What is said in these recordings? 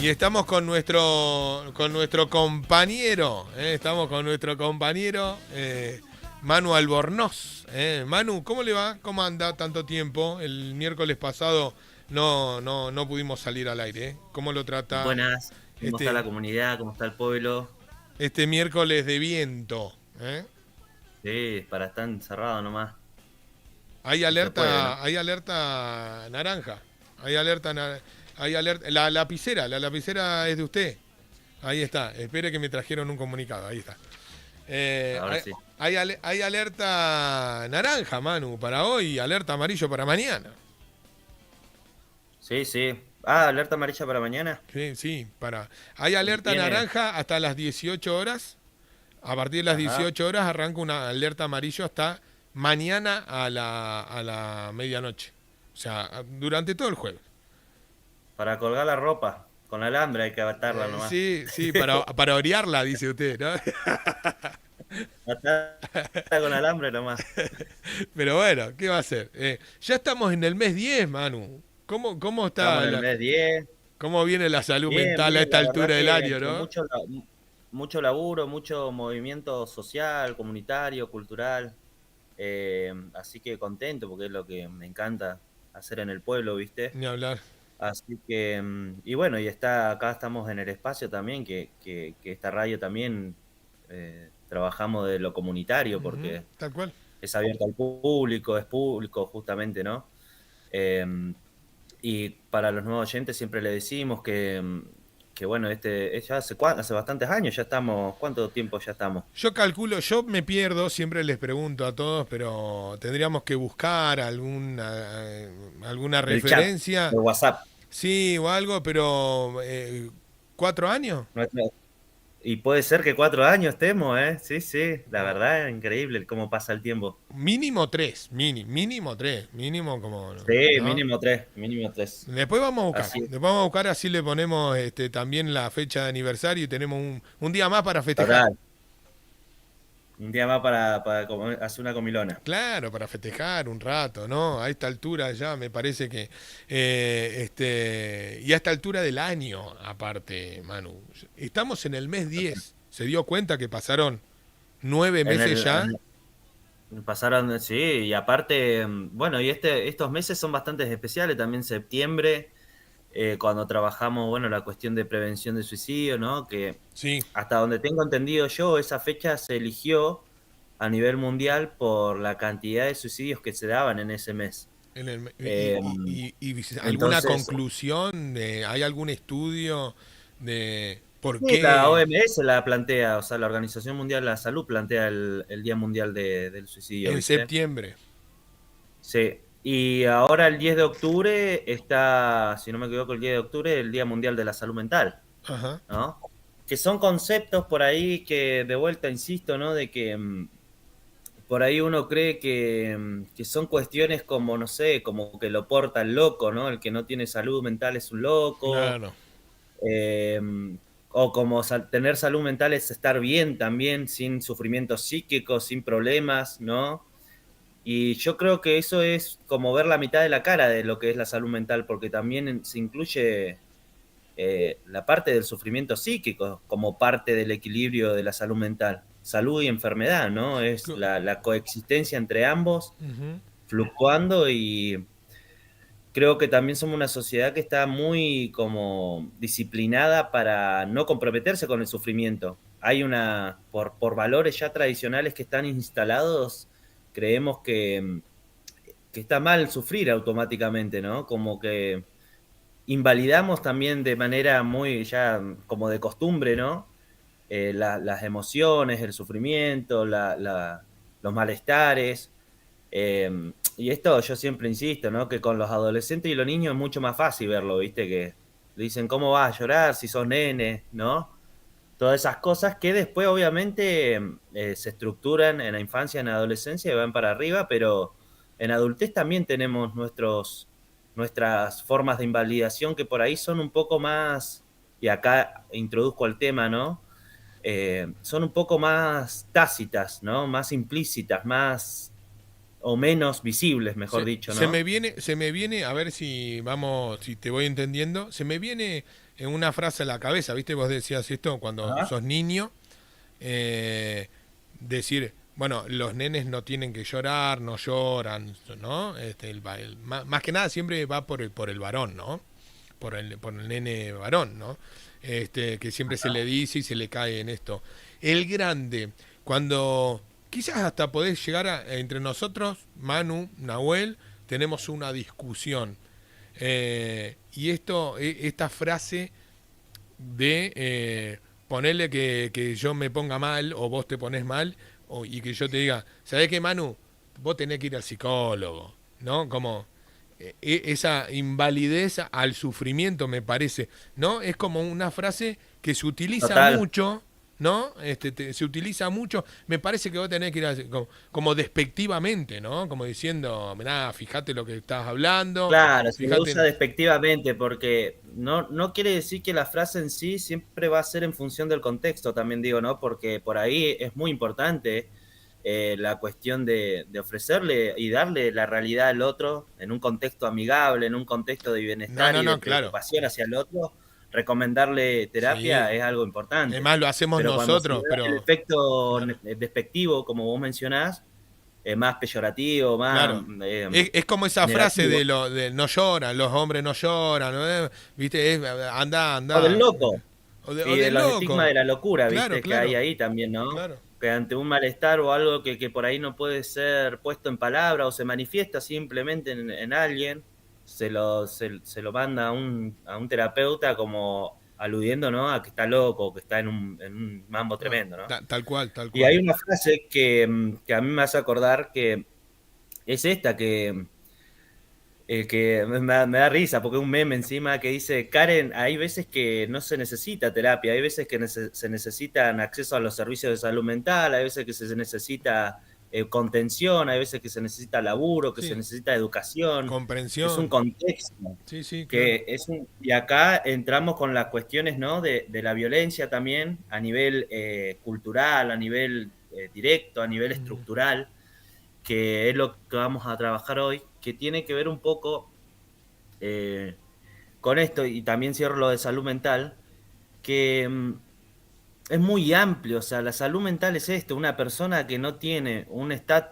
Y estamos con nuestro compañero, estamos con nuestro compañero Manu Albornoz. Manu, ¿cómo le va? ¿Cómo anda tanto tiempo? El miércoles pasado no pudimos salir al aire. ¿Cómo lo trata Buenas, ¿cómo está este, la comunidad? ¿Cómo está el pueblo? este miércoles de viento? Sí, para estar encerrado nomás, Hay si se puede, ¿no? alerta naranja. Hay alerta, hay alerta. La lapicera es de usted. Ahí está. Espere que me trajeron un comunicado. Ahí está. Eh, Ahora hay, sí. hay alerta naranja, Manu, para hoy, alerta amarillo para mañana. Sí, sí. Ah, alerta amarilla para mañana. Sí, sí, hay alerta Tiene. naranja hasta las 18 horas. A partir de las Ajá. 18 horas arranca una alerta amarillo hasta mañana a la medianoche. O sea, durante todo el jueves. Para colgar la ropa. Con alambre hay que atarla nomás. Sí, sí, para orearla, dice usted, ¿no? Atarla con alambre nomás. Pero bueno, ¿qué va a hacer? Ya estamos en el mes 10, Manu. ¿Cómo Estamos está en el mes 10. cómo viene la salud Bien, mental a bien. esta La verdad altura del que año, con no? mucho laburo, mucho movimiento social, comunitario, cultural. Así que contento porque es lo que me encanta hacer en el pueblo, ¿viste? Ni hablar. Así que, y bueno, y acá estamos en el espacio también, que esta radio también trabajamos de lo comunitario, Ujú, porque tal cual. es abierto al público, es público justamente, ¿no? Eh, y para los nuevos oyentes siempre le decimos que bueno, ya hace bastantes años, ya estamos, ¿cuánto tiempo ya estamos? Yo calculo, yo me pierdo, siempre les pregunto a todos, pero tendríamos que buscar alguna El chat, referencia, el WhatsApp. sí, o algo, pero ¿4 años? nuestro- Y puede ser que 4 años estemos, ¿eh? Sí, sí, la verdad es increíble cómo pasa el tiempo. Mínimo tres, mínimo tres, mínimo como, Sí, ¿no? mínimo tres, mínimo tres. Después vamos a buscar, Así es, después vamos a buscar, así le ponemos también la fecha de aniversario y tenemos un día más para festejar. total. Un día más para hacer una comilona. Claro, para festejar un rato, ¿no? A esta altura ya me parece que... y a esta altura del año, aparte, Manu. Estamos en el mes 10. ¿Se dio cuenta que pasaron 9 En meses el, ya? pasaron, sí, y aparte, bueno, y estos meses son bastante especiales, también septiembre, cuando trabajamos, bueno, la cuestión de prevención de suicidio, ¿no? Que Sí. hasta donde tengo entendido yo, esa fecha se eligió a nivel mundial por la cantidad de suicidios que se daban en ese mes. Eh, ¿Alguna entonces, conclusión? ¿Hay algún estudio de por sí, la qué OMS la plantea, o sea, la Organización Mundial de la Salud plantea el Día Mundial del Suicidio, en ¿viste? septiembre? Sí. Y ahora el 10 de octubre está, si no me equivoco, el 10 de octubre, el Día Mundial de la Salud Mental, Ajá. ¿no? Que son conceptos por ahí que, de vuelta, insisto, ¿no? De que por ahí uno cree que son cuestiones como, no sé, como que lo porta el loco, ¿no? El que no tiene salud mental es un loco. Claro. eh, o como tener salud mental es estar bien también, sin sufrimiento psíquico, sin problemas, ¿no? Y yo creo que eso es como ver la mitad de la cara de lo que es la salud mental, porque también se incluye la parte del sufrimiento psíquico como parte del equilibrio de la salud mental. Salud y enfermedad, ¿no? Es la coexistencia entre ambos, Ujú. fluctuando, y creo que también somos una sociedad que está muy como disciplinada para no comprometerse con el sufrimiento. Hay por valores ya tradicionales que están instalados, creemos que está mal sufrir automáticamente, ¿no? Como que invalidamos también de manera muy ya como de costumbre, ¿no? Las emociones, el sufrimiento, los malestares. Y esto yo siempre insisto, ¿no? Que con los adolescentes y los niños es mucho más fácil verlo, ¿viste? Que le dicen, ¿cómo vas a llorar si sos nene? ¿No? Todas esas cosas que después obviamente se estructuran en la infancia, en la adolescencia y van para arriba, pero en adultez también tenemos nuestras formas de invalidación que por ahí son un poco más, y acá introduzco el tema, ¿no? Son un poco más tácitas, ¿no? Más implícitas, más o menos visibles, mejor Se, dicho, se me ¿no? viene, se me viene, a ver si vamos, si te voy entendiendo, se me viene una frase a la cabeza, ¿viste? Vos decías esto cuando Ajá. sos niño, eh, decir, bueno, los nenes no tienen que llorar, no lloran, ¿no? Más que nada siempre va por el varón, ¿no? Por el nene varón, ¿no? Que siempre se le dice y se le cae en esto. El grande, cuando quizás hasta podés llegar entre nosotros, Manu, Nahuel, tenemos una discusión. Y esta frase de ponerle que yo me ponga mal o vos te pones mal y que yo te diga, ¿sabés qué, Manu? Vos tenés que ir al psicólogo, ¿no? Como esa invalidez al sufrimiento, me parece, ¿no? Es como una frase que se utiliza Total. mucho, ¿no? Se utiliza mucho, me parece que vos tenés que ir como despectivamente, ¿no? Como diciendo, mirá, fíjate lo que estás hablando, Claro, se lo usa fíjate, despectivamente porque no quiere decir que la frase en sí siempre va a ser en función del contexto, también digo, ¿no? Porque por ahí es muy importante la cuestión de ofrecerle y darle la realidad al otro en un contexto amigable, en un contexto de no, bienestar no, y de no, claro, preocupación hacia el otro, recomendarle terapia sí, es algo importante. además lo hacemos Pero cuando se le nosotros, da el pero, efecto claro. despectivo, como vos mencionás, más peyorativo, más Claro. Es como esa frase negativo. de no lloran, los hombres no lloran, ¿no? ¿Viste? Anda, O del anda. loco, O y de del los estigmas loco. de la locura, Claro, ¿viste? Que hay claro, ahí también, ¿no? claro. Que ante un malestar o algo que por ahí no puede ser puesto en palabra o se manifiesta simplemente en alguien, se lo manda a un terapeuta como aludiendo, ¿no? A que está loco, que está en un mambo No, tremendo, ¿no? tal cual, tal Y hay cual. una frase que a mí me hace acordar que es esta, que me da risa porque es un meme encima que dice, Karen, hay veces que no se necesita terapia, hay veces que se necesitan acceso a los servicios de salud mental, hay veces que se necesita contención, hay veces que se necesita laburo, que se Sí, necesita educación, es un comprensión. contexto. Sí, sí, claro. Y acá entramos con las cuestiones, ¿no? de la violencia también a nivel cultural, a nivel directo, a nivel Mm, estructural, que es lo que vamos a trabajar hoy, que tiene que ver un poco eh, con esto, y también cierro lo de salud mental, que es muy amplio. O sea, la salud mental es esto, una persona que no tiene un estado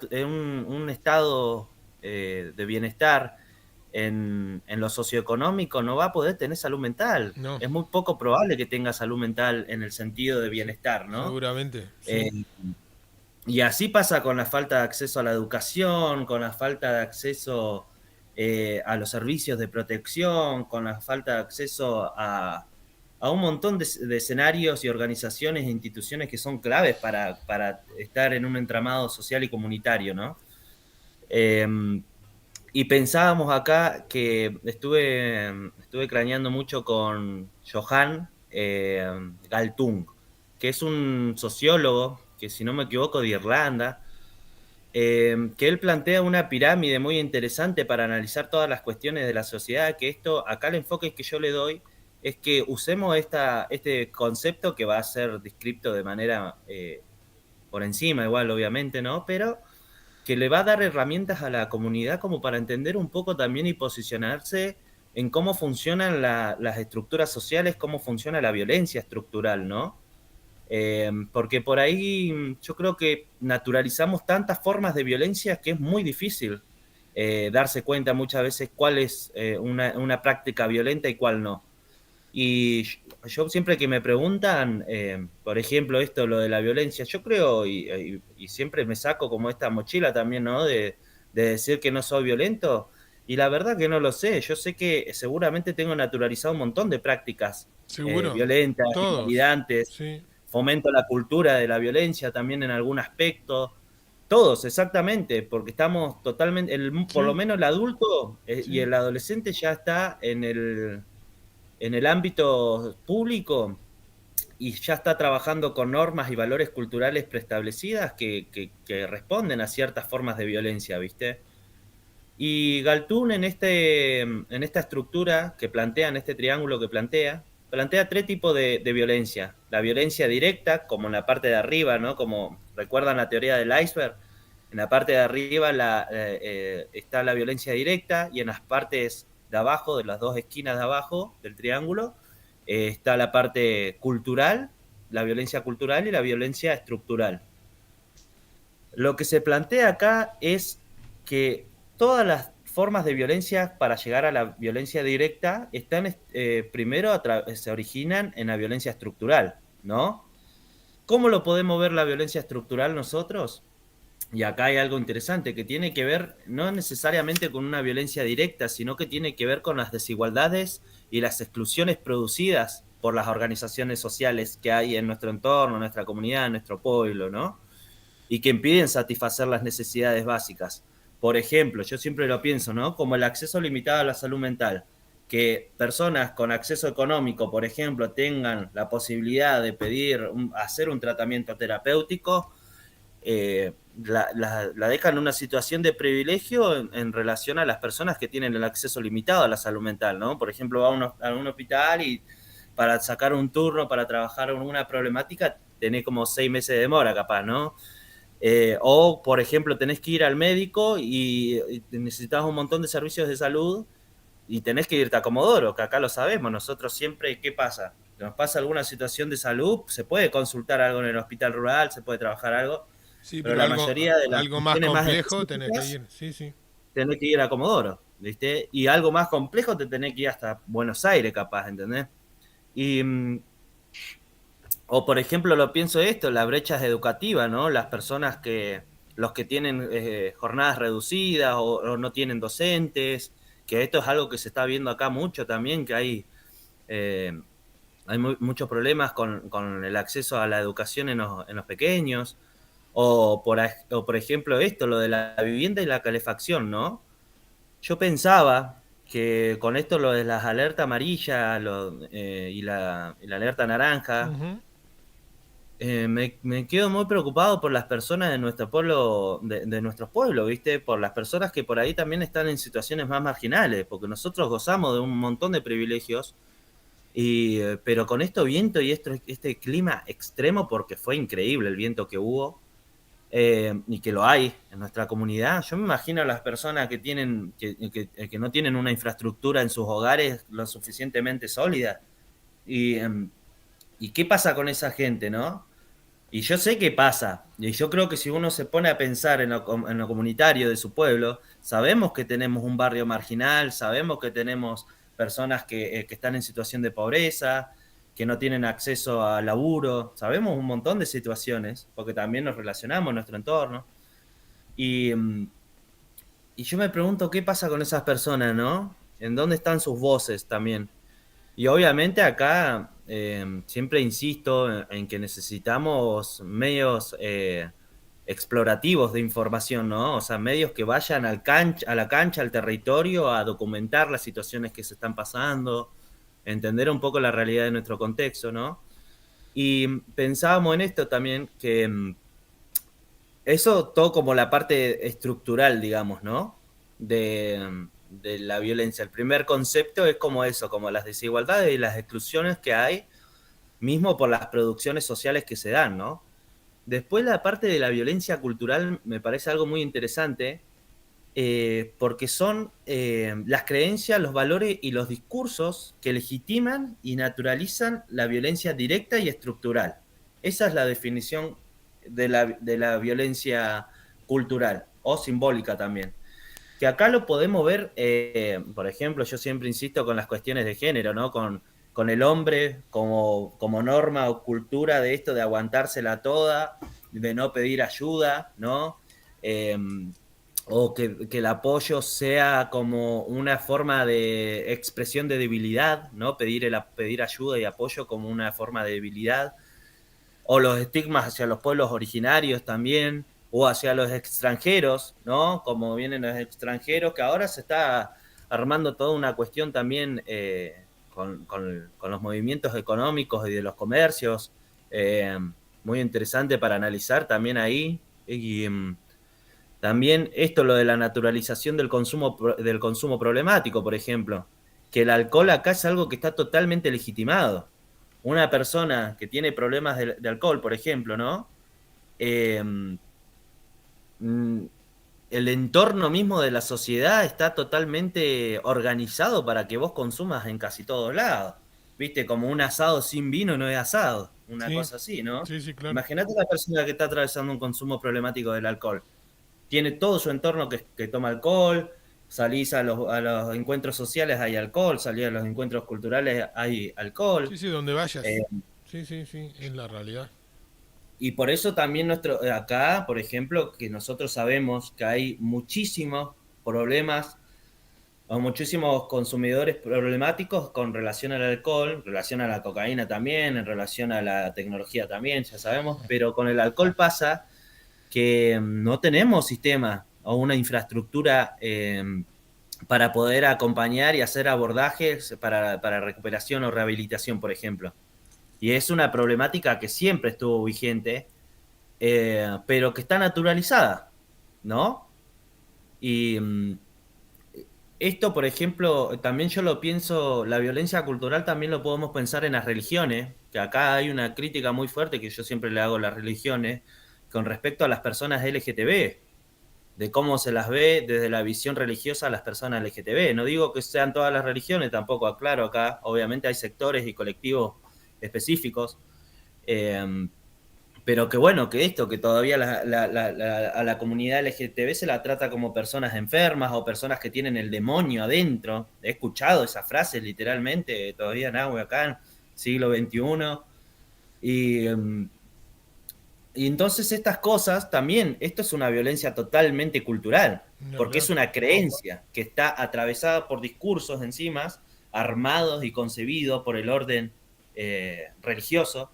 de bienestar en lo socioeconómico no va a poder tener salud mental. no, Es muy poco probable que tenga salud mental en el sentido de bienestar, ¿no? seguramente, Eh, sí. Y así pasa con la falta de acceso a la educación, con la falta de acceso a los servicios de protección, con la falta de acceso a un montón de escenarios y organizaciones e instituciones que son claves para estar en un entramado social y comunitario, ¿no? Eh, y pensábamos acá que estuve craneando mucho con Johan Galtung, que es un sociólogo, que si no me equivoco, de Irlanda, que él plantea una pirámide muy interesante para analizar todas las cuestiones de la sociedad, que esto, acá el enfoque que yo le doy es que usemos este concepto que va a ser descrito de manera por encima, igual obviamente, ¿no? Pero que le va a dar herramientas a la comunidad como para entender un poco también y posicionarse en cómo funcionan las estructuras sociales, cómo funciona la violencia estructural, ¿no? Porque por ahí yo creo que naturalizamos tantas formas de violencia que es muy difícil darse cuenta muchas veces cuál es una práctica violenta y cuál no. Y yo siempre que me preguntan, por ejemplo, esto, lo de la violencia, yo creo y siempre me saco como esta mochila también, ¿no? De decir que no soy violento. Y la verdad que no lo sé. Yo sé que seguramente tengo naturalizado un montón de prácticas Seguro. violentas, Todos. invalidantes, Sí. fomento la cultura de la violencia también en algún aspecto. Todos, exactamente, porque estamos totalmente, por lo Sí, menos el adulto y sí. el adolescente ya está en el ámbito público y ya está trabajando con normas y valores culturales preestablecidas que responden a ciertas formas de violencia, ¿viste? Y Galtún en esta estructura que plantea, en este triángulo que plantea tres tipos de violencia. La violencia directa, como en la parte de arriba, ¿no? Como recuerdan la teoría del iceberg, en la parte de arriba está la violencia directa y en las partes de abajo, de las dos esquinas de abajo del triángulo, está la parte cultural, la violencia cultural y la violencia estructural. Lo que se plantea acá es que todas las formas de violencia para llegar a la violencia directa están primero se originan en la violencia estructural, ¿no? ¿Cómo lo podemos ver la violencia estructural nosotros? Y acá hay algo interesante que tiene que ver no necesariamente con una violencia directa, sino que tiene que ver con las desigualdades y las exclusiones producidas por las organizaciones sociales que hay en nuestro entorno, en nuestra comunidad, en nuestro pueblo, ¿no? Y que impiden satisfacer las necesidades básicas. Por ejemplo, yo siempre lo pienso, ¿no? Como el acceso limitado a la salud mental. Que personas con acceso económico, por ejemplo, tengan la posibilidad de hacer un tratamiento terapéutico, la dejan en una situación de privilegio en relación a las personas que tienen el acceso limitado a la salud mental, ¿no? Por ejemplo, va a un hospital y para sacar un turno, para trabajar en una problemática, tenés como 6 meses de demora capaz, ¿no? O, por ejemplo, tenés que ir al médico y necesitas un montón de servicios de salud y tenés que irte a Comodoro, que acá lo sabemos. Nosotros siempre, ¿qué pasa? Nos pasa alguna situación de salud, se puede consultar algo en el hospital rural, se puede trabajar algo, Sí, pero pero la mayoría de las algo más cuestiones más complejo tenés que específicas ir. Sí, sí. tenés que ir a Comodoro, ¿viste? Y algo más complejo te tenés que ir hasta Buenos Aires, capaz, ¿entendés? Y, o por ejemplo, lo pienso esto, las brechas educativas, ¿no? Los que tienen jornadas reducidas o no tienen docentes, que esto es algo que se está viendo acá mucho también, que eh, hay muchos problemas con el acceso a la educación en los pequeños, o por ejemplo esto, lo de la vivienda y la calefacción, ¿no? Yo pensaba que con esto lo de las alertas amarillas y la alerta naranja, Ujú. me quedo muy preocupado por las personas de nuestro pueblo, de nuestros pueblos, ¿viste? Por las personas que por ahí también están en situaciones más marginales, porque nosotros gozamos de un montón de privilegios, pero con esto viento y este clima extremo, porque fue increíble el viento que hubo, y que lo hay en nuestra comunidad. Yo me imagino a las personas que no tienen una infraestructura en sus hogares lo suficientemente sólida. Y, ¿Y qué pasa con esa gente, no? Y yo sé qué pasa. Y yo creo que si uno se pone a pensar en lo comunitario de su pueblo, sabemos que tenemos un barrio marginal, sabemos que tenemos personas que están en situación de pobreza, que no tienen acceso a laburo, sabemos un montón de situaciones, porque también nos relacionamos en nuestro entorno. Y, y yo me pregunto qué pasa con esas personas, ¿no? ¿En dónde están sus voces también? Y obviamente acá siempre insisto en que necesitamos medios explorativos de información, ¿no? O sea, medios que vayan a la cancha, al territorio, a documentar las situaciones que se están pasando, entender un poco la realidad de nuestro contexto, ¿no? Y pensábamos en esto también, que eso todo como la parte estructural, digamos, ¿no? De la violencia. El primer concepto es como eso, como las desigualdades y las exclusiones que hay, mismo por las producciones sociales que se dan, ¿no? Después la parte de la violencia cultural me parece algo muy interesante, porque son las creencias, los valores y los discursos que legitiman y naturalizan la violencia directa y estructural. Esa es la definición de la violencia cultural o simbólica también. Que acá lo podemos ver, por ejemplo, yo siempre insisto con las cuestiones de género, ¿no? Con el hombre como norma o cultura de esto de aguantársela toda, de no pedir ayuda, ¿no? Eh, o que el apoyo sea como una forma de expresión de debilidad, ¿no? Pedir ayuda y apoyo como una forma de debilidad, o los estigmas hacia los pueblos originarios también, o hacia los extranjeros, ¿no? Como vienen los extranjeros, que ahora se está armando toda una cuestión también con los movimientos económicos y de los comercios, eh, muy interesante para analizar también ahí. Y también esto, lo de la naturalización del consumo problemático, por ejemplo, que el alcohol acá es algo que está totalmente legitimado. Una persona que tiene problemas de alcohol, por ejemplo, ¿no? Eh, mm, el entorno mismo de la sociedad está totalmente organizado para que vos consumas en casi todos lados. viste, como un asado sin vino no es asado, una Sí, cosa así, ¿no? sí, sí, claro. Imagínate la persona que está atravesando un consumo problemático del alcohol. Tiene todo su entorno que toma alcohol, salís a los encuentros sociales hay alcohol, salís a los encuentros culturales hay alcohol. Sí, sí, donde eh, vayas. Sí, sí, sí, es la realidad. y por eso también acá, por ejemplo, que nosotros sabemos que hay muchísimos problemas o muchísimos consumidores problemáticos con relación al alcohol, en relación a la cocaína también, en relación a la tecnología también, ya sabemos, pero con el alcohol pasa que no tenemos sistema o una infraestructura para poder acompañar y hacer abordajes para recuperación o rehabilitación, por ejemplo. Y es una problemática que siempre estuvo vigente, pero que está naturalizada, ¿no? Y esto, por ejemplo, también yo lo pienso, la violencia cultural también lo podemos pensar en las religiones, que acá hay una crítica muy fuerte que yo siempre le hago a las religiones con respecto a las personas LGTB, de cómo se las ve desde la visión religiosa a las personas LGTB. No digo que sean todas las religiones, tampoco aclaro acá, obviamente hay sectores y colectivos específicos, eh, pero que bueno, que esto, que todavía a la comunidad LGTB se la trata como personas enfermas o personas que tienen el demonio adentro. He escuchado esas frases literalmente todavía en Agua acá, siglo XXI. Y, y entonces estas cosas también, esto es una violencia totalmente cultural, Ni porque hablar. es una creencia que está atravesada por discursos encima, armados y concebidos por el orden religioso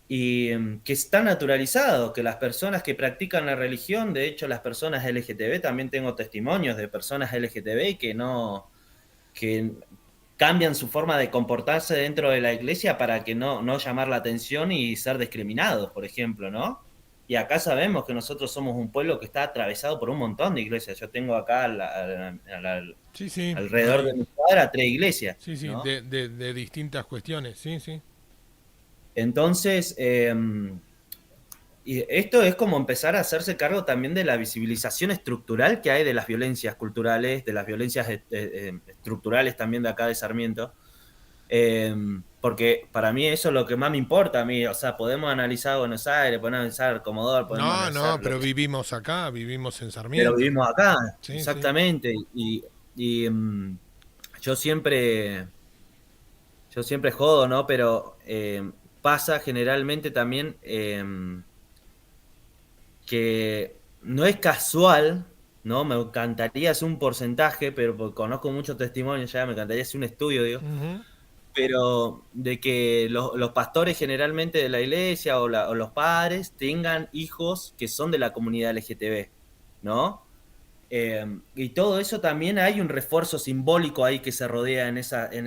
y que está naturalizado, que las personas que practican la religión, de hecho las personas LGTB, también tengo testimonios de personas LGTB que no, que cambian su forma de comportarse dentro de la iglesia para que no llamar la atención y ser discriminados, por ejemplo, ¿no? Y acá sabemos que nosotros somos un pueblo que está atravesado por un montón de iglesias. Yo tengo acá Sí, sí, alrededor de hay, mi cuadra 3 iglesias, sí, sí, ¿no? de distintas cuestiones, sí, sí. Entonces, y esto es como empezar a hacerse cargo también de la visibilización estructural que hay de las violencias culturales, de las violencias estructurales también de acá de Sarmiento, porque para mí eso es lo que más me importa a mí, o sea, podemos analizar Buenos Aires, podemos analizar Comodoro, podemos No, analizar no, lo pero que... vivimos acá, vivimos en Pero Sarmiento. vivimos acá, Sí, sí. exactamente, y yo siempre, yo siempre jodo, ¿no? Pero pasa generalmente también... que no es casual, ¿no? Me encantaría hacer un porcentaje, pero porque conozco muchos testimonios ya, me encantaría hacer un estudio, digo, Ujú. pero de que los pastores generalmente de la iglesia o los padres tengan hijos que son de la comunidad LGTB, ¿no? Y todo eso también hay un refuerzo simbólico ahí que se rodea en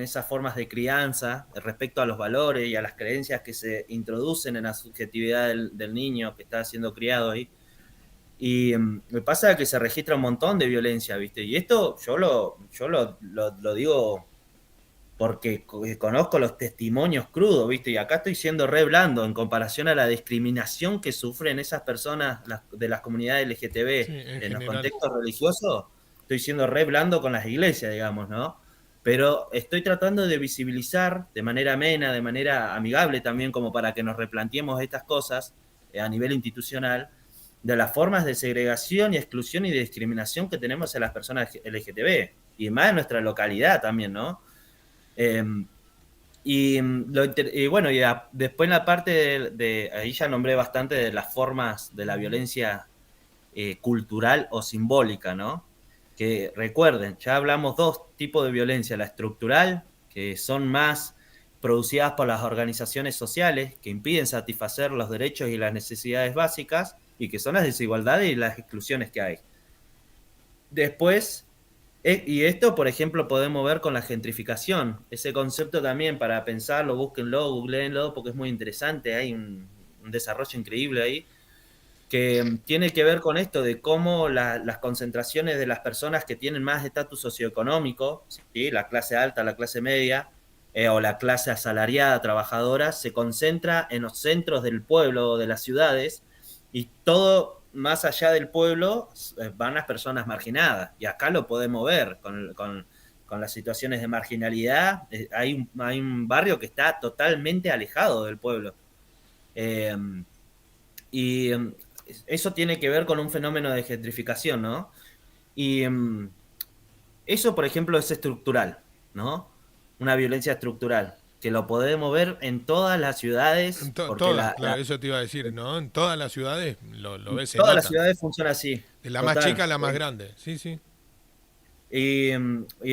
esas formas de crianza respecto a los valores y a las creencias que se introducen en la subjetividad del niño que está siendo criado ahí. Y me pasa que se registra un montón de violencia, ¿viste? Y esto yo lo digo porque conozco los testimonios crudos, ¿viste? Y acá estoy siendo re blando en comparación a la discriminación que sufren esas personas de las comunidades Sí, LGTB en en los general. contextos religiosos. Estoy siendo re blando con las iglesias, digamos, ¿no? Pero estoy tratando de visibilizar de manera amena, de manera amigable también, como para que nos replanteemos estas cosas a nivel institucional, de las formas de segregación y exclusión y de discriminación que tenemos en las personas LGTB, y más en nuestra localidad también, ¿no? Eh, y bueno, después en la parte ahí ya nombré bastante de las formas de la violencia cultural o simbólica, ¿no? Que recuerden, ya hablamos dos tipos de violencia, la estructural, que son más producidas por las organizaciones sociales, que impiden satisfacer los derechos y las necesidades básicas, y que son las desigualdades y las exclusiones que hay. Después, y esto, por ejemplo, podemos ver con la gentrificación. Ese concepto también, para pensarlo, búsquenlo, googleenlo, porque es muy interesante. Hay un desarrollo increíble ahí que tiene que ver con esto de cómo las concentraciones de las personas que tienen más estatus socioeconómico, ¿sí? La clase alta, la clase media, o la clase asalariada, trabajadora, se concentra en los centros del pueblo o de las ciudades y todo más allá del pueblo van las personas marginadas. Y acá lo podemos ver con las situaciones de marginalidad. Hay un barrio que está totalmente alejado del pueblo. Eh, y eso tiene que ver con un fenómeno de gentrificación, ¿no? Y eso, por ejemplo, es estructural, ¿no? Una violencia estructural, que lo podemos ver en todas las ciudades, porque Todas, claro, eso te iba a decir, ¿no? En todas las ciudades lo ves, se todas las nota. ciudades funcionan así, De la más chica total. a la más grande, sí, sí. Y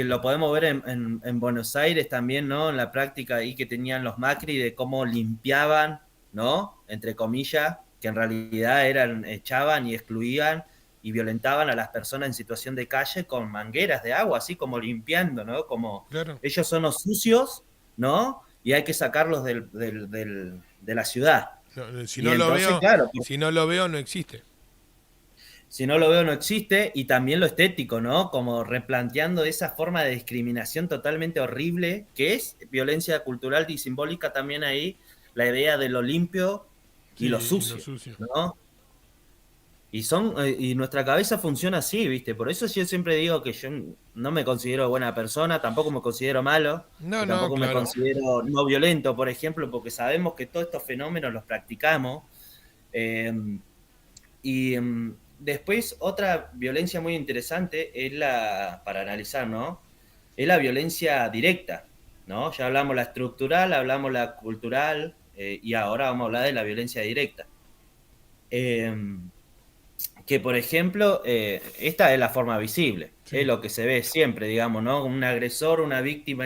lo podemos ver en Buenos Aires también, ¿no? En la práctica ahí que tenían los Macri de cómo limpiaban, ¿no? Entre comillas, que en realidad echaban y excluían y violentaban a las personas en situación de calle con mangueras de agua, así como limpiando, ¿no? Como Claro. ellos son los sucios, ¿no? Y hay que sacarlos de la ciudad. Si Y no lo entonces, veo, claro, si no lo veo, no existe. si no lo veo no existe, y también lo estético, ¿no? Como replanteando esa forma de discriminación totalmente horrible, que es violencia cultural y simbólica también ahí, la idea de lo limpio y lo Sí, lo sucio, sucio. ¿no? Y nuestra cabeza funciona así, ¿viste? Por eso yo siempre digo que yo no me considero buena persona, tampoco me considero malo, No, y no, tampoco me claro. considero no violento, por ejemplo, porque sabemos que todos estos fenómenos los practicamos. eh, y después otra violencia muy interesante es para analizar, ¿no? Es la violencia directa, ¿no? Ya hablamos la estructural, hablamos la cultural, y ahora vamos a hablar de la violencia directa. Eh, que por ejemplo, esta es la forma visible, es Sí. lo que se ve siempre, digamos, ¿no? Un agresor, una víctima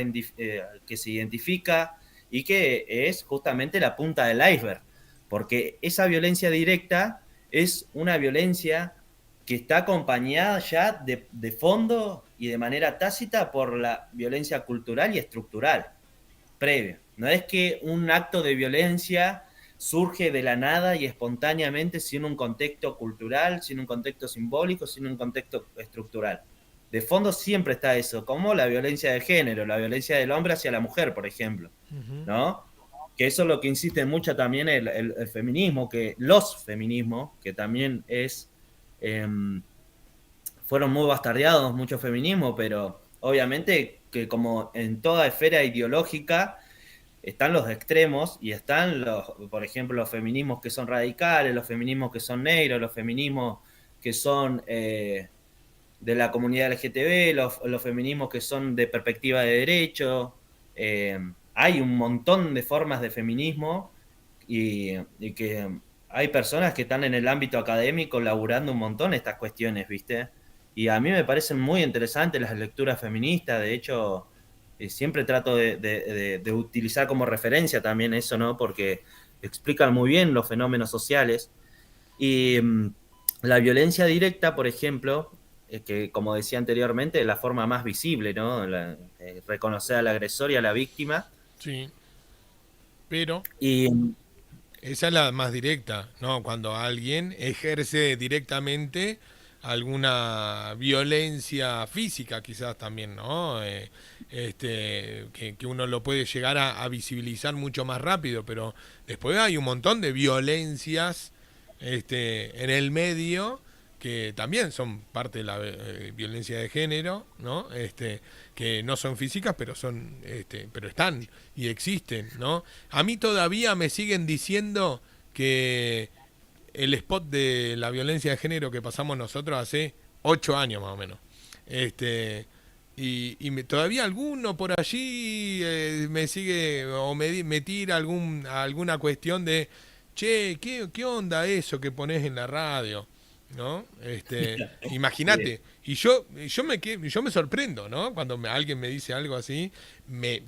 que se identifica y que es justamente la punta del iceberg, porque esa violencia directa es una violencia que está acompañada ya de fondo y de manera tácita por la violencia cultural y estructural previa. No es que un acto de violencia surge de la nada y espontáneamente sin un contexto cultural, sin un contexto simbólico, sin un contexto estructural. De fondo siempre está eso, como la violencia de género, la violencia del hombre hacia la mujer, por ejemplo, Ujú. ¿no? Que eso es lo que insiste mucho también el feminismo, que los feminismos, que también eh, fueron muy bastardeados muchos feminismos, pero obviamente que como en toda esfera ideológica, están los extremos y están por ejemplo, los feminismos que son radicales, los feminismos que son negros, los feminismos que son de la comunidad LGTB, los feminismos que son de perspectiva de derecho. Eh, Hay un montón de formas de feminismo y que hay personas que están en el ámbito académico laburando un montón estas cuestiones, ¿viste? Y a mí me parecen muy interesantes las lecturas feministas, de hecho siempre trato de utilizar como referencia también eso, ¿no? Porque explican muy bien los fenómenos sociales. Y la violencia directa, por ejemplo, que como decía anteriormente, es la forma más visible, ¿no? Reconocer al agresor y a la víctima. Sí. Pero Y esa es la más directa, ¿no? Cuando alguien ejerce directamente alguna violencia física, quizás también, ¿no? Que uno lo puede llegar a visibilizar mucho más rápido, pero después hay un montón de violencias en el medio que también son parte de la violencia de género, ¿no? Que no son físicas, pero pero están y existen, ¿no? A mí todavía me siguen diciendo que el spot de la violencia de género que pasamos nosotros hace 8 años más o menos. Este, todavía alguno por allí me sigue o me tira alguna cuestión de, che, ¿qué onda eso que pones en la radio? ¿No? eh, Imagínate. Y yo me sorprendo, ¿no? Cuando alguien me dice algo así,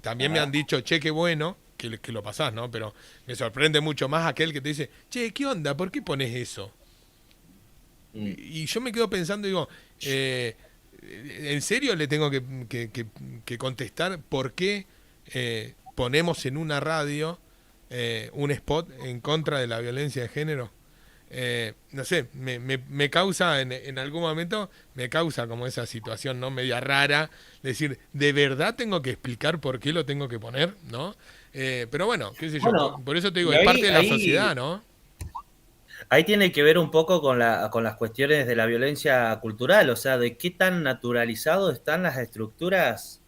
también me han ah, dicho, che, qué bueno que lo pasás, ¿no? Pero me sorprende mucho más aquel que te dice, che, ¿qué onda? ¿Por qué pones eso? mm, Y yo me quedo pensando, digo, eh, ¿en serio le tengo que contestar por qué ponemos en una radio un spot en contra de la violencia de género? No sé, me causa en algún momento, me causa como esa situación, ¿no? Media rara, decir, ¿de verdad tengo que explicar por qué lo tengo que poner? ¿No? Pero bueno, qué sé yo, bueno, por eso te digo, y es parte ahí, de la sociedad, ahí ¿no? Ahí tiene que ver un poco con las cuestiones de la violencia cultural, o sea, de qué tan naturalizado están las estructuras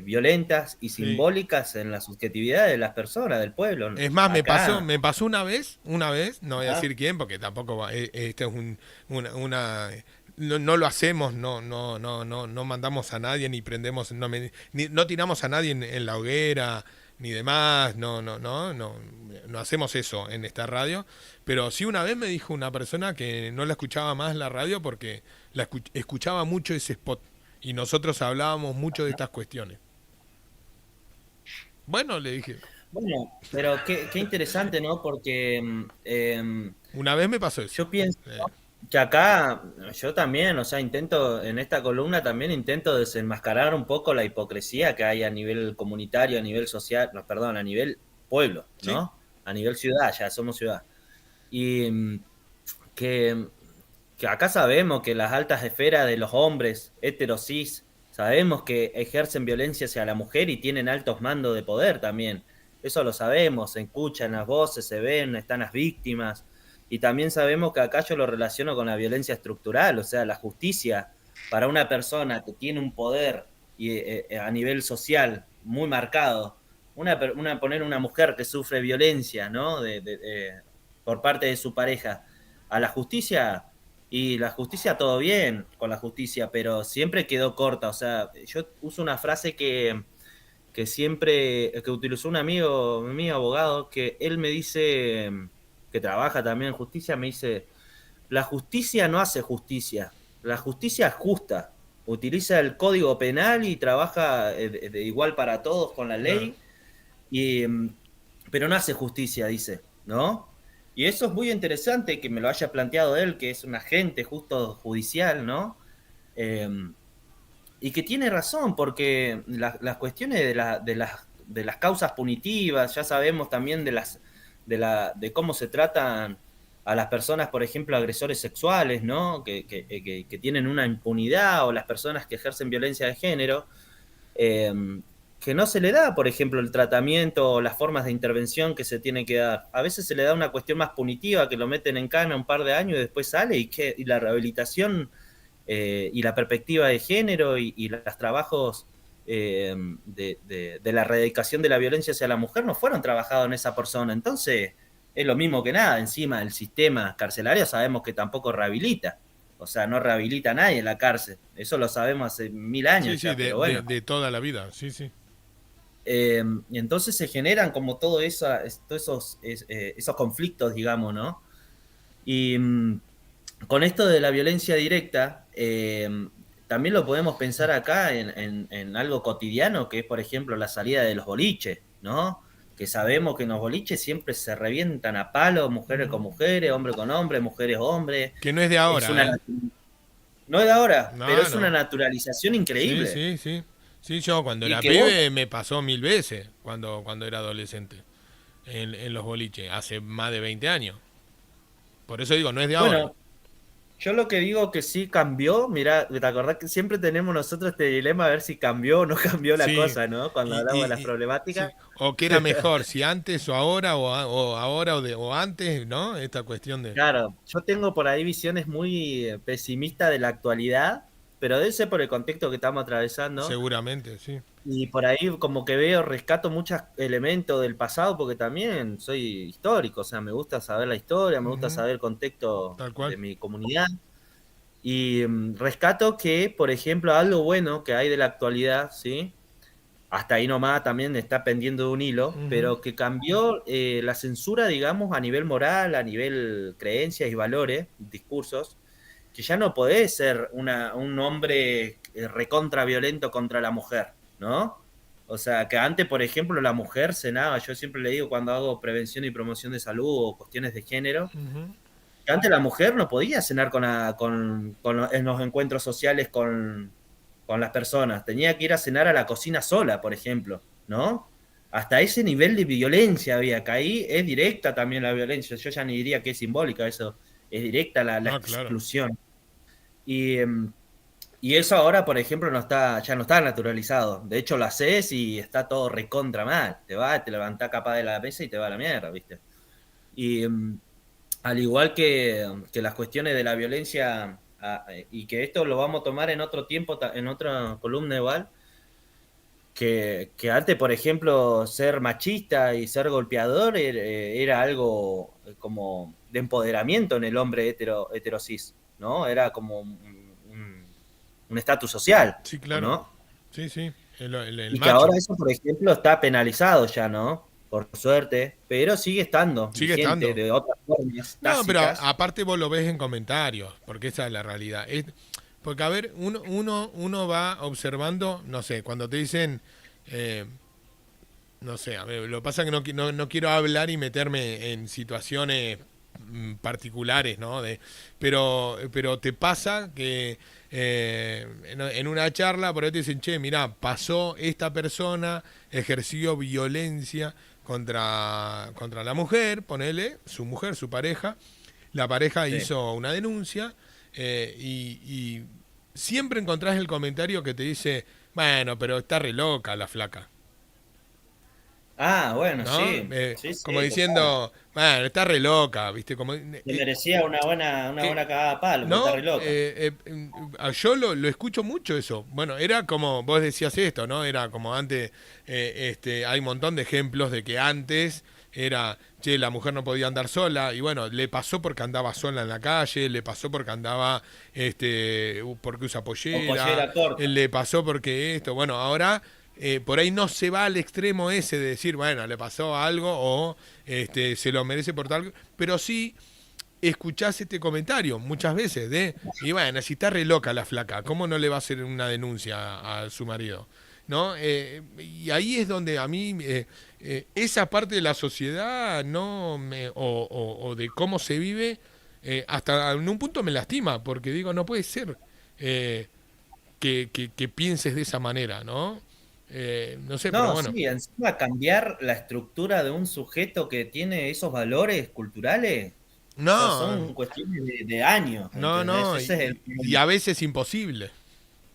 violentas y Sí. simbólicas en la subjetividad de las personas, del pueblo. Es más, Acá. me pasó una vez, no voy a Ajá. decir quién, porque tampoco esto es no, no lo hacemos, no mandamos a nadie, ni prendemos, no tiramos a nadie en la hoguera, ni demás, no hacemos eso en esta radio. Pero sí una vez me dijo una persona que no la escuchaba más la radio porque escuchaba mucho ese spot. Y nosotros hablábamos mucho de estas cuestiones. Bueno, le dije, Bueno, pero qué interesante, ¿no? Porque una vez me pasó eso. yo pienso Eh, que acá yo también, o sea, intento, en esta columna también intento desenmascarar un poco la hipocresía que hay a nivel comunitario, a nivel social, no, perdón, a nivel pueblo, sí, ¿no? A nivel ciudad, ya somos ciudad. Y que, que acá sabemos que las altas esferas de los hombres heterosis, sabemos que ejercen violencia hacia la mujer y tienen altos mandos de poder también. Eso lo sabemos, se escuchan las voces, se ven, están las víctimas. Y también sabemos que acá yo lo relaciono con la violencia estructural, o sea, la justicia para una persona que tiene un poder a nivel social muy marcado, poner una mujer que sufre violencia, ¿no? Por parte de su pareja, a la justicia, y la justicia todo bien con la justicia, pero siempre quedó corta. O sea, yo uso una frase que siempre, que utilizó un amigo mío, abogado, que él me dice, que trabaja también en justicia, me dice, la justicia no hace justicia, la justicia es justa. Utiliza el código penal y trabaja de igual para todos con la claro. ley, y, pero no hace justicia, dice, ¿no? Y eso es muy interesante que me lo haya planteado él, que es un agente justo judicial, ¿no? Eh, y que tiene razón, porque las cuestiones de las causas punitivas, ya sabemos también de cómo se tratan a las personas, por ejemplo, agresores sexuales, ¿no? Que tienen una impunidad, o las personas que ejercen violencia de género, eh, que no se le da, por ejemplo, el tratamiento o las formas de intervención que se tiene que dar. A veces se le da una cuestión más punitiva, que lo meten en cana un par de años y después sale, y la rehabilitación y la perspectiva de género y los trabajos de la erradicación de la violencia hacia la mujer no fueron trabajados en esa persona. Entonces, es lo mismo que nada. Encima, el sistema carcelario sabemos que tampoco rehabilita. O sea, no rehabilita a nadie en la cárcel. Eso lo sabemos hace 1000 años Sí, sí, ya, pero bueno. de toda la vida, sí, sí. Y entonces se generan como todos esos conflictos, digamos, ¿no? Y con esto de la violencia directa, también lo podemos pensar acá en algo cotidiano, que es, por ejemplo, la salida de los boliches, ¿no? Que sabemos que en los boliches siempre se revientan a palo, mujeres con mujeres, hombre con hombre, mujeres hombres. Que no es de Es ahora, una, ¿eh? no es de ahora, pero No, es una no. naturalización Sí, increíble. sí, sí. Sí, yo cuando Y era que vos, pibe me pasó 1000 veces cuando era adolescente en los boliches, hace más de 20 años. Por eso digo, no es de ahora. bueno, yo lo que digo que sí cambió, mira, te acordás que siempre tenemos nosotros este dilema a ver si cambió o no cambió la Sí, cosa, ¿no? Cuando hablamos de las problemáticas. sí. O que era mejor, si antes o ahora, o ahora o antes, ¿no? Esta cuestión de... Claro, yo tengo por ahí visiones muy pesimistas de la actualidad, pero debe ser por el contexto que estamos atravesando. Seguramente, sí. Y por ahí como que veo, rescato muchos elementos del pasado porque también soy histórico, o sea, me gusta saber la historia, me gusta Ujú, saber el contexto tal de cual. mi comunidad. Y rescato que, por ejemplo, algo bueno que hay de la actualidad, ¿sí? Hasta ahí nomás también está pendiendo de un hilo, Ujú. pero que cambió la censura, digamos, a nivel moral, a nivel creencias y valores, discursos, que ya no podés ser un hombre recontra violento contra la mujer, ¿no? O sea, que antes, por ejemplo, la mujer cenaba, yo siempre le digo cuando hago prevención y promoción de salud o cuestiones de género, Ujú. que antes la mujer no podía cenar en los encuentros sociales con las personas. Tenía que ir a cenar a la cocina sola, por ejemplo, ¿no? Hasta ese nivel de violencia había, que ahí es directa también la violencia. Yo ya ni diría que es simbólica, eso es directa la No, claro. exclusión. Y, y eso ahora, por ejemplo, ya no está naturalizado. De hecho, lo haces y está todo recontra mal. Te levantás capaz de la mesa y te va a la mierda, ¿viste? Y al igual que las cuestiones de la violencia, y que esto lo vamos a tomar en otro tiempo, en otra columna igual, que antes, por ejemplo, ser machista y ser golpeador era algo como de empoderamiento en el hombre heterosis, ¿no? Era como un estatus social, Sí, ¿o claro. no? Sí, sí. El Y que ahora macho. eso, por ejemplo, está penalizado ya, ¿no? Por suerte, pero sigue estando Sigue vigente estando. de otras formas No, pero tácitas. aparte vos lo ves en comentarios, porque esa es la realidad. Porque, a ver, uno va observando, no sé, cuando te dicen, eh, no sé, a ver, lo que pasa es que no quiero hablar y meterme en situaciones particulares, ¿no? Pero te pasa que en una charla por ahí te dicen, che, mirá, pasó esta persona, ejerció violencia contra la mujer, ponele, su mujer, su pareja, la pareja Sí. hizo una denuncia y siempre encontrás el comentario que te dice, bueno, pero está re loca la flaca. Ah, bueno, ¿No? sí, sí, Como sí, total. diciendo, bueno, está re loca, ¿viste? Se merecía una Eh, buena cagada a palo, porque está no, re loca. yo lo escucho mucho eso. Bueno, era como, vos decías esto, ¿no? Era como antes, hay un montón de ejemplos de que antes era, che, la mujer no podía andar sola, y bueno, le pasó porque andaba sola en la calle, le pasó porque andaba, porque usa O pollera, pollera corta. le pasó porque esto, bueno, ahora por ahí no se va al extremo ese de decir, bueno, le pasó algo o se lo merece por tal, pero sí escuchás este comentario muchas veces y bueno, si está re loca la flaca, ¿cómo no le va a hacer una denuncia a su marido? ¿No? Y ahí es donde a mí esa parte de la sociedad o de cómo se vive, hasta en un punto me lastima, porque digo, no puede ser eh, que pienses de esa manera, ¿no? No sé, pero No, bueno. sí, encima cambiar la estructura de un sujeto que tiene esos valores culturales, o sea, No, son cuestiones de años, ¿entendés? no, Ese es el y problema. a veces imposible,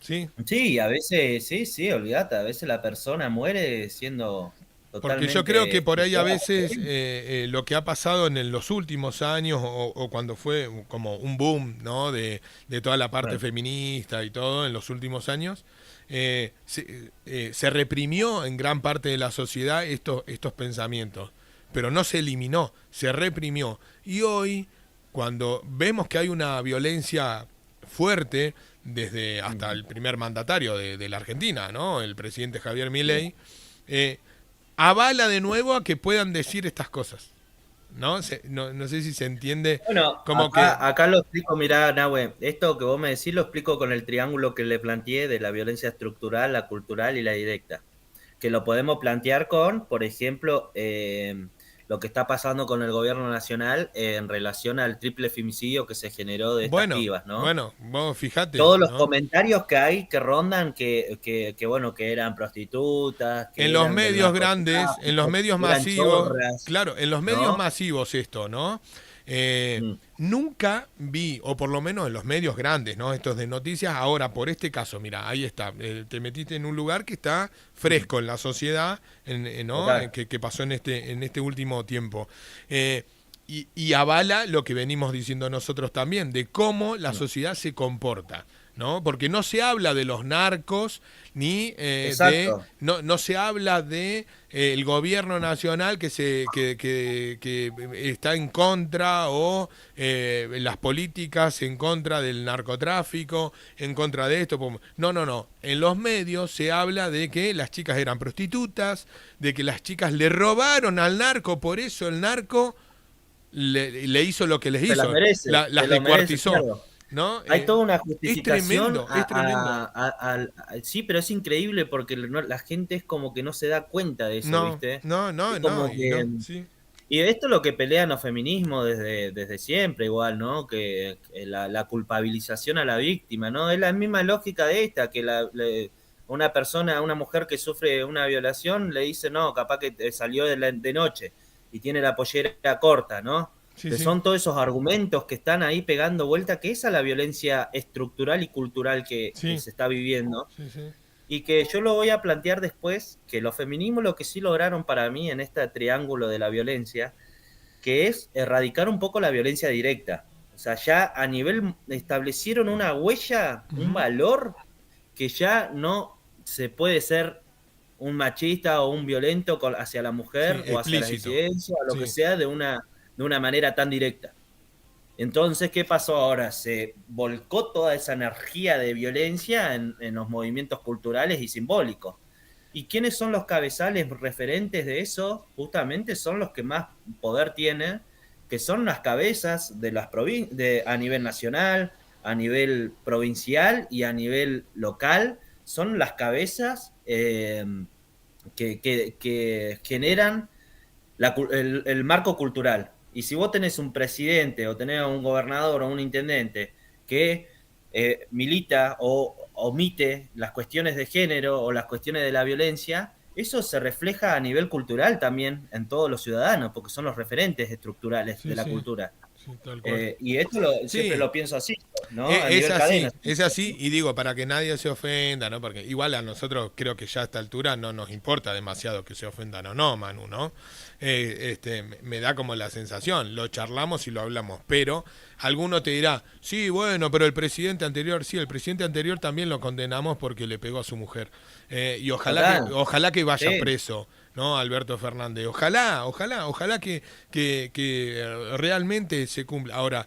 ¿sí? Sí, a veces, sí, sí, olvídate, a veces la persona muere siendo Porque yo creo que totalmente por ahí a golpeada por veces él. lo que ha pasado en los últimos años o cuando fue como un boom, ¿no? De toda la parte Bueno, feminista y todo en los últimos años, se reprimió en gran parte de la sociedad estos pensamientos, pero no se eliminó, se reprimió. Y hoy, cuando vemos que hay una violencia fuerte, desde hasta ujú. el primer mandatario de la Argentina, ¿no? El presidente Javier Milei, eh, avala de nuevo a que puedan decir estas cosas. ¿No? No sé si se entiende Bueno, como que... acá lo explico, mirá, Nahue, esto que vos me decís lo explico con el triángulo que le planteé de la violencia estructural, la cultural y la directa. Que lo podemos plantear con, por ejemplo, lo que está pasando con el gobierno nacional en relación al triple femicidio que se generó de estas Bueno, pibas, ¿no? bueno, vos fijate, Todos los ¿no? comentarios que hay que rondan bueno, que eran prostitutas, En que los eran del medios grandes, en los narcotráfico, medios que eran masivos, chorras, claro, en los medios ¿no? masivos esto, ¿no? Eh, Mm, nunca vi, o por lo menos en los medios grandes, ¿no? Estos de noticias, ahora por este caso, mira, ahí está, te metiste en un lugar que está mm, fresco en la sociedad, ¿no? total. Que pasó en este último tiempo. Y avala lo que venimos diciendo nosotros también, de cómo la Mm, sociedad se comporta. ¿No? Porque no se habla de los narcos ni exacto. no se habla de el gobierno nacional que está en contra o las políticas en contra del narcotráfico, en contra de esto. No. En los medios se habla de que las chicas eran prostitutas, de que las chicas le robaron al narco, por eso el narco le hizo lo que les Se la hizo, merece, se las lo merece, descuartizó. claro. ¿No? Hay toda una Es justificación tremendo, es tremendo. sí, pero es increíble porque la gente es como que no se da cuenta de eso, No, ¿viste? no, no, Es no, como y que... no, sí. Y esto es lo que pelean los feminismos desde siempre, igual, ¿no? Que la culpabilización a la víctima, ¿no? Es la misma lógica de esta, que una persona, una mujer que sufre una violación le dice, no, capaz que salió de noche y tiene la pollera corta, ¿no? Sí, Que sí, son todos esos argumentos que están ahí pegando vuelta, que esa es la violencia estructural y cultural que sí, se está viviendo sí, sí. y que yo lo voy a plantear después, que los feminismos lo que sí lograron para mí en este triángulo de la violencia, que es erradicar un poco la violencia directa. O sea, ya a nivel establecieron una huella, un Ujú. valor que ya no se puede ser un machista o un violento hacia la Sí, mujer o hacia la explícito. disidencia o lo que Sí, sea de una manera tan directa. Entonces, ¿qué pasó ahora? Se volcó toda esa energía de violencia en los movimientos culturales y simbólicos. ¿Y quiénes son los cabezales referentes de eso? Justamente son los que más poder tienen, que son las cabezas de las a nivel nacional, a nivel provincial y a nivel local. Son las cabezas que generan el marco cultural. Y si vos tenés un presidente o tenés un gobernador o un intendente que milita o omite las cuestiones de género o las cuestiones de la violencia, eso se refleja a nivel cultural también en todos los ciudadanos, porque son los referentes estructurales sí, de la sí, cultura. sí, tal cual. Y esto siempre Sí, lo pienso así, ¿no? A Es nivel cadena. así, es así, y digo, para que nadie se ofenda, ¿no? Porque igual a nosotros creo que ya a esta altura no nos importa demasiado que se ofendan o no, Manu, ¿no? Me da como la sensación, lo charlamos y lo hablamos, pero alguno te dirá, sí, bueno, pero el presidente anterior, sí, el presidente anterior también lo condenamos porque le pegó a su mujer. Y Total, ojalá que vaya sí. preso, ¿no? Alberto Fernández. Ojalá que realmente se cumpla. Ahora,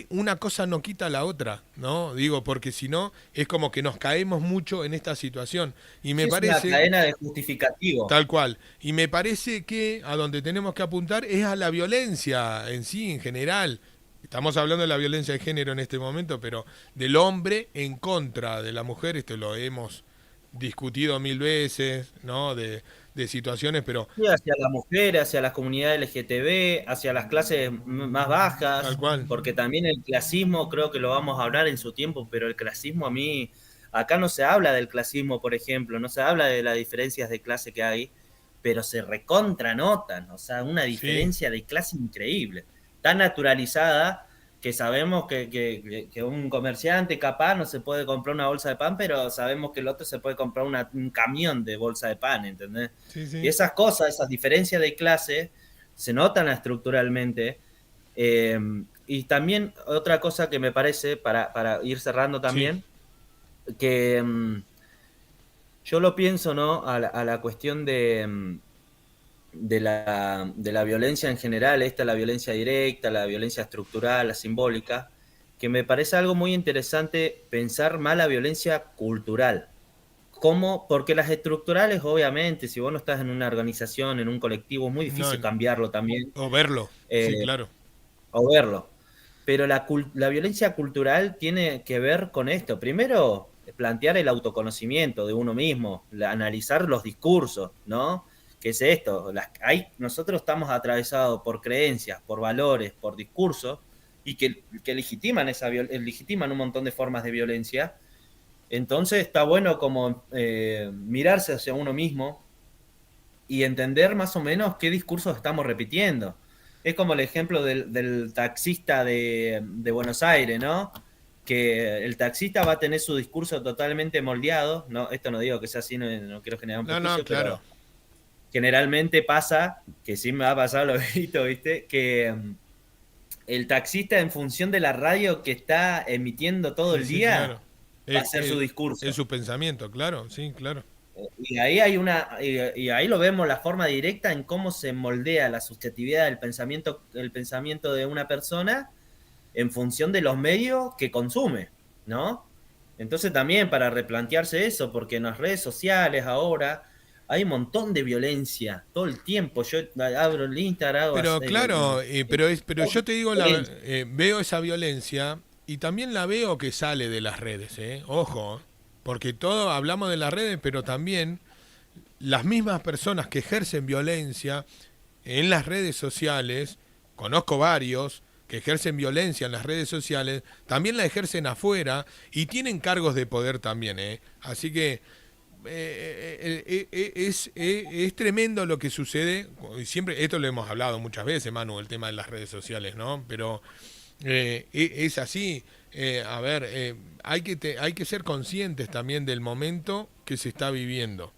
una cosa no quita la otra, ¿no? Digo, porque si no, es como que nos caemos mucho en esta situación. Y Sí, me es una parece, cadena de justificativo. tal cual, y me parece que a donde tenemos que apuntar es a la violencia en sí, en general. Estamos hablando de la violencia de género en este momento, pero del hombre en contra de la mujer, esto lo hemos discutido mil veces, ¿no? De situaciones, pero Sí, hacia las mujeres, hacia las comunidades LGTB, hacia las clases más tal bajas, cual. porque también el clasismo, creo que lo vamos a hablar en su tiempo, pero el clasismo a mí, acá no se habla del clasismo, por ejemplo, no se habla de las diferencias de clase que hay, pero se recontranotan, o sea, una Sí, diferencia de clase increíble, tan naturalizada que sabemos que un comerciante capaz no se puede comprar una bolsa de pan, pero sabemos que el otro se puede comprar un camión de bolsa de pan, ¿entendés? sí, Y sí, esas cosas, esas diferencias de clase, se notan estructuralmente. Eh, y también otra cosa que me parece, para ir cerrando sí, también, que yo lo pienso, ¿no? A la cuestión de la violencia en general, la violencia directa, la violencia estructural, la simbólica, que me parece algo muy interesante pensar más la violencia cultural. ¿Cómo? Porque las estructurales, obviamente, si vos no estás en una organización, en un colectivo, es muy no, difícil cambiarlo también o verlo, eh, sí, claro. o verlo. Pero la violencia cultural tiene que ver con esto. Primero, plantear el autoconocimiento de uno mismo, analizar los discursos, ¿no? ¿Qué es esto? Nosotros estamos atravesados por creencias, por valores, por discursos, y que legitiman un montón de formas de violencia. Entonces está bueno como mirarse hacia uno mismo y entender más o menos qué discursos estamos repitiendo. Es como el ejemplo del taxista de Buenos Aires, ¿no? Que el taxista va a tener su discurso totalmente moldeado, ¿no? Esto no digo que sea así, no quiero generar un No, no, prejuicio, claro. pero generalmente pasa, que sí me ha pasado, lo he visto, ¿viste? Que el taxista en función de la radio que está emitiendo todo Sí, el sí, día claro. va a hacer su Es discurso. su pensamiento, claro, sí, claro. Y ahí hay y ahí lo vemos la forma directa en cómo se moldea la subjetividad el pensamiento de una persona en función de los medios que consume, ¿no? Entonces también para replantearse eso, porque en las redes sociales ahora hay un montón de violencia todo el tiempo. Yo abro el Instagram, Pero claro, pero yo te digo, violencia. veo esa violencia y también la veo que sale de las redes, ¿eh? Ojo, porque todo hablamos de las redes, pero también las mismas personas que ejercen violencia en las redes sociales, conozco varios que ejercen violencia en las redes sociales, también la ejercen afuera y tienen cargos de poder también, ¿eh? Así que es tremendo lo que sucede. Y siempre, esto lo hemos hablado muchas veces, Manu, el tema de las redes sociales, ¿no? Pero es así. A ver, hay que ser conscientes también del momento que se está viviendo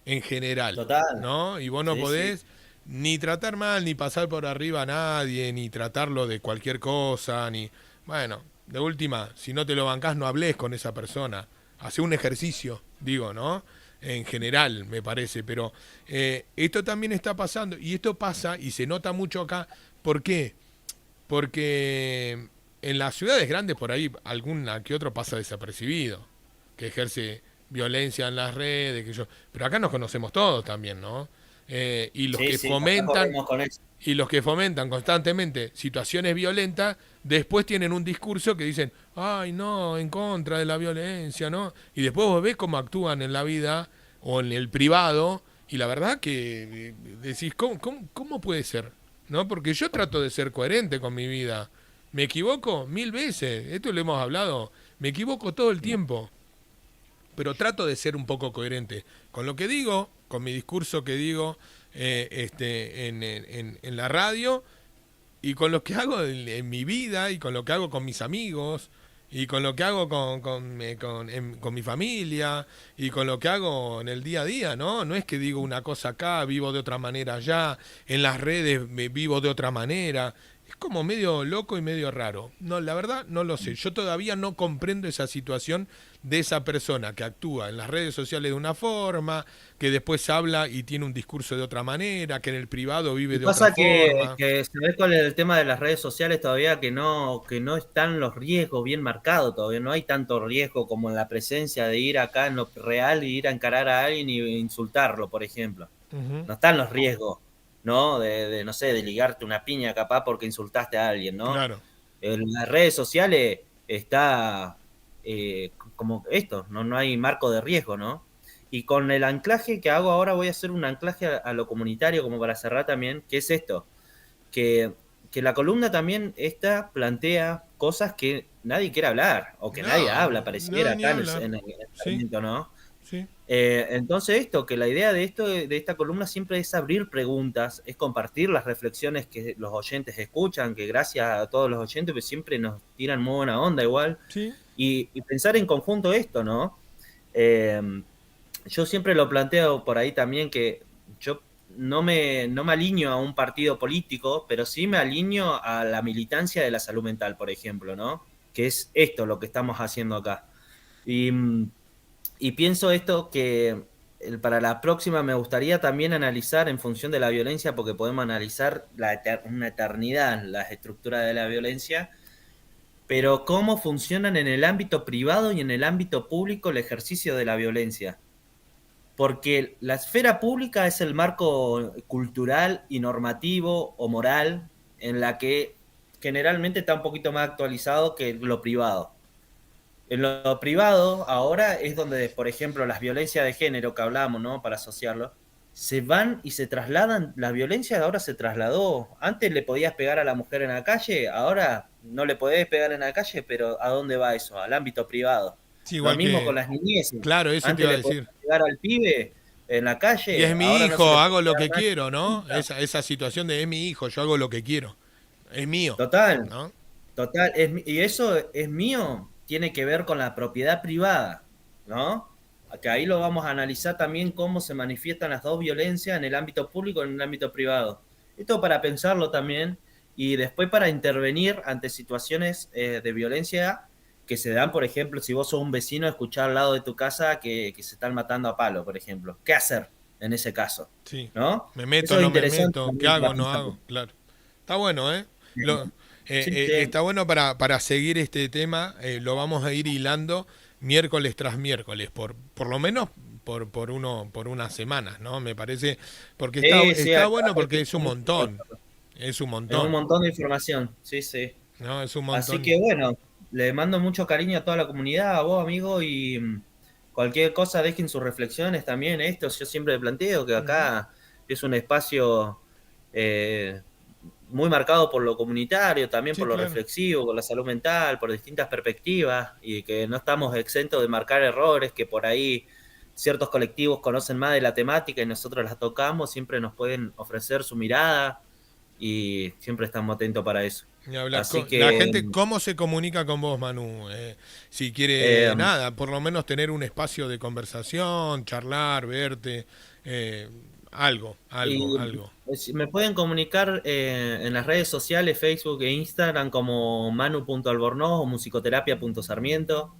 en general, Total. ¿no? Y vos no Sí, sí. podés ni tratar mal, ni pasar por arriba a nadie, ni tratarlo de cualquier cosa, ni... Bueno, de última, si no te lo bancás, no hables con esa persona. Hace un ejercicio, digo, ¿no? en general, me parece, pero esto también está pasando, y esto pasa y se nota mucho acá. ¿Por qué? Porque en las ciudades grandes por ahí alguna que otro pasa desapercibido, que ejerce violencia en las redes, pero acá nos conocemos todos también, ¿no? Y los Sí, que sí, acá fomentan corremos con eso. y los que fomentan constantemente situaciones violentas, después tienen un discurso que dicen, ay, no, en contra de la violencia, ¿no? Y después vos ves cómo actúan en la vida o en el privado, y la verdad que decís, ¿cómo puede ser? ¿No? Porque yo trato de ser coherente con mi vida. ¿Me equivoco? 1000 veces. Esto lo hemos hablado. Me equivoco todo el tiempo. Pero trato de ser un poco coherente con lo que digo, con mi discurso que digo en la radio y con lo que hago en mi vida y con lo que hago con mis amigos y con lo que hago con mi familia y con lo que hago en el día a día, ¿no? No es que digo una cosa acá, vivo de otra manera allá, en las redes me vivo de otra manera. Es como medio loco y medio raro. No, la verdad no lo sé. Yo todavía no comprendo esa situación de esa persona que actúa en las redes sociales de una forma, que después habla y tiene un discurso de otra manera, que en el privado vive Y de otra pasa forma. ¿sabés cuál es el tema de las redes sociales todavía? Que no están los riesgos bien marcados todavía. No hay tanto riesgo como en la presencia de ir acá en lo real y ir a encarar a alguien y insultarlo, por ejemplo. Ujú. No están los riesgos, ¿no? No sé, de ligarte una piña capaz porque insultaste a alguien, ¿no? Claro. En las redes sociales está como esto, ¿no? No hay marco de riesgo, ¿no? Y con el anclaje que hago ahora voy a hacer un anclaje a lo comunitario como para cerrar también, que es esto, que, que la columna también esta plantea cosas que nadie quiere hablar o que nadie No, habla, no, pareciera ni acá hablar. en el Sí, Parlamento, ¿no? sí. Entonces esto, que la idea de esto, de esta columna siempre es abrir preguntas, es compartir las reflexiones que los oyentes escuchan, que gracias a todos los oyentes pues siempre nos tiran muy buena onda igual, Sí, y pensar en conjunto esto, ¿no? Eh, yo siempre lo planteo por ahí también que yo no me alineo a un partido político, pero sí me alineo a la militancia de la salud mental, por ejemplo, ¿no? Que es esto lo que estamos haciendo acá. Y, y pienso esto que para la próxima me gustaría también analizar en función de la violencia, porque podemos analizar una eternidad las estructuras de la violencia, pero cómo funcionan en el ámbito privado y en el ámbito público el ejercicio de la violencia. Porque la esfera pública es el marco cultural y normativo o moral en la que generalmente está un poquito más actualizado que lo privado. En lo privado ahora es donde, por ejemplo, las violencias de género que hablamos, ¿no? Para asociarlo, se van y se trasladan. La violencia ahora se trasladó. Antes le podías pegar a la mujer en la calle, ahora no le podés pegar en la calle, pero ¿a dónde va eso? Al ámbito privado. sí, Lo igual mismo con que, las niñeces. claro, eso te Antes iba a le podías decir. pegar al pibe en la Y es calle, mi ahora no se hijo, le puede hago lo pegar que más. quiero, ¿no? Esa situación de es mi hijo, yo hago lo que quiero. Es mío, Total, ¿no? total. Y eso es mío, tiene que ver con la propiedad privada, ¿no? Que ahí lo vamos a analizar también cómo se manifiestan las dos violencias en el ámbito público y en el ámbito privado. Esto para pensarlo también y después para intervenir ante situaciones de violencia que se dan, por ejemplo, si vos sos un vecino, escuchar al lado de tu casa que se están matando a palo, por ejemplo. ¿Qué hacer en ese caso? Sí. ¿No? Me meto, Eso es no me interesante meto, ¿qué también para hago, no pensarlo. hago? Claro. Está bueno, ¿eh? Lo, Sí, sí. está bueno para seguir este tema, lo vamos a ir hilando miércoles tras miércoles, por lo menos por unas semanas, ¿no? Me parece, porque Sí, sí, está acá bueno porque reflejo mucho esto. es un Es un montón, montón de información, sí, sí. ¿no? Es un Así montón. que bueno, le mando mucho cariño a toda la comunidad, a vos, amigo, y cualquier cosa dejen sus reflexiones también. Esto yo siempre planteo que Ujú. acá es un espacio eh, muy marcado por lo comunitario, también Sí, por lo claro. reflexivo, por la salud mental, por distintas perspectivas, y que no estamos exentos de marcar errores, que por ahí ciertos colectivos conocen más de la temática y nosotros las tocamos, siempre nos pueden ofrecer su mirada y siempre estamos atentos para eso. Ni hablar. Así La que gente, ¿cómo se comunica con vos, Manu? Si quiere, eh, nada, por lo menos tener un espacio de conversación, charlar, verte, eh, y algo. me pueden comunicar en las redes sociales, Facebook e Instagram como manu.albornoz o musicoterapia.sarmiento.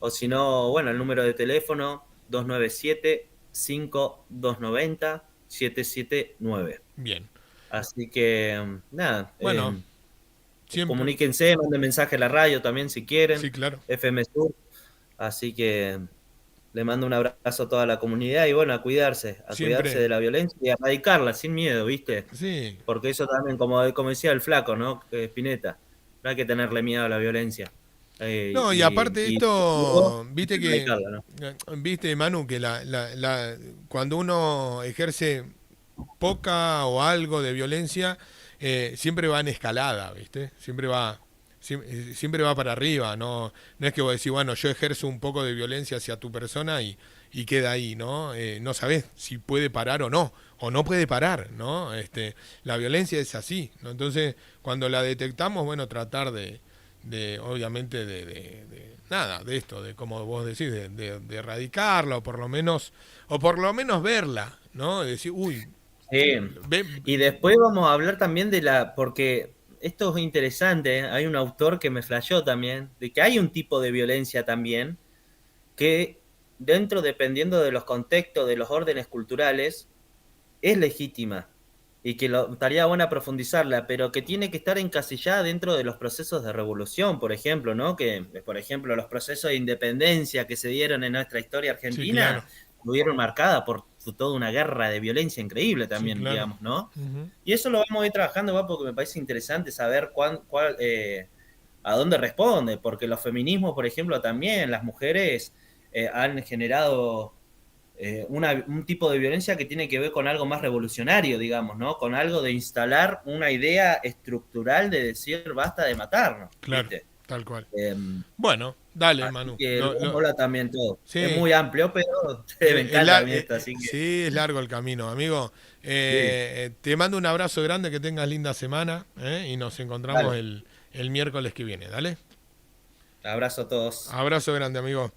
o si no, bueno, el número de teléfono 297-5290-779. Bien. Así que, nada, Bueno, siempre. comuníquense, manden mensaje a la radio también si quieren, Sí, claro. FM Sur. Así que le mando un abrazo a toda la comunidad y bueno, a cuidarse Siempre. de la violencia y a erradicarla sin miedo, ¿viste? Sí. Porque eso también, como decía el flaco, ¿no? Spinetta, no hay que tenerle miedo a la violencia. No, y aparte de Y luego esto, viste que, erradicarla, ¿no? viste, Manu, que cuando uno ejerce poca o algo de violencia, siempre va en escalada, ¿viste? Siempre va para arriba, no es que vos decís, bueno, yo ejerzo un poco de violencia hacia tu persona y queda ahí, ¿no? No sabés si puede parar o no puede parar, ¿no? La violencia es así, ¿no? Entonces, cuando la detectamos, bueno, tratar obviamente, nada, de esto, de como vos decís, de erradicarla, o por lo menos verla, ¿no? De decir, uy, Sí. ve, Y después vamos a hablar también porque esto es interesante, hay un autor que me flasheó también, de que hay un tipo de violencia también que dependiendo de los contextos, de los órdenes culturales, es legítima y que estaría buena profundizarla, pero que tiene que estar encasillada dentro de los procesos de revolución, por ejemplo, ¿no? Que, por ejemplo, los procesos de independencia que se dieron en nuestra historia sí, argentina claro, estuvieron marcadas por toda una guerra de violencia increíble sí, también, claro. digamos, ¿no? Ujú. Y eso lo vamos a ir trabajando, va, porque me parece interesante saber a dónde responde, porque los feminismos, por ejemplo, también, las mujeres han generado un tipo de violencia que tiene que ver con algo más revolucionario, digamos, ¿no? Con algo de instalar una idea estructural de decir basta de matarnos, Claro, ¿viste? tal cual. Eh, Bueno, dale, Así Manu. que lo vamos a hablar también todo. Es Sí, muy amplio, pero me encanta a mí esto, así que sí, es largo el camino, amigo. sí, Te mando un abrazo grande, que tengas linda semana, y nos encontramos dale. el miércoles que viene. Dale. Abrazo a todos. Abrazo grande, amigo.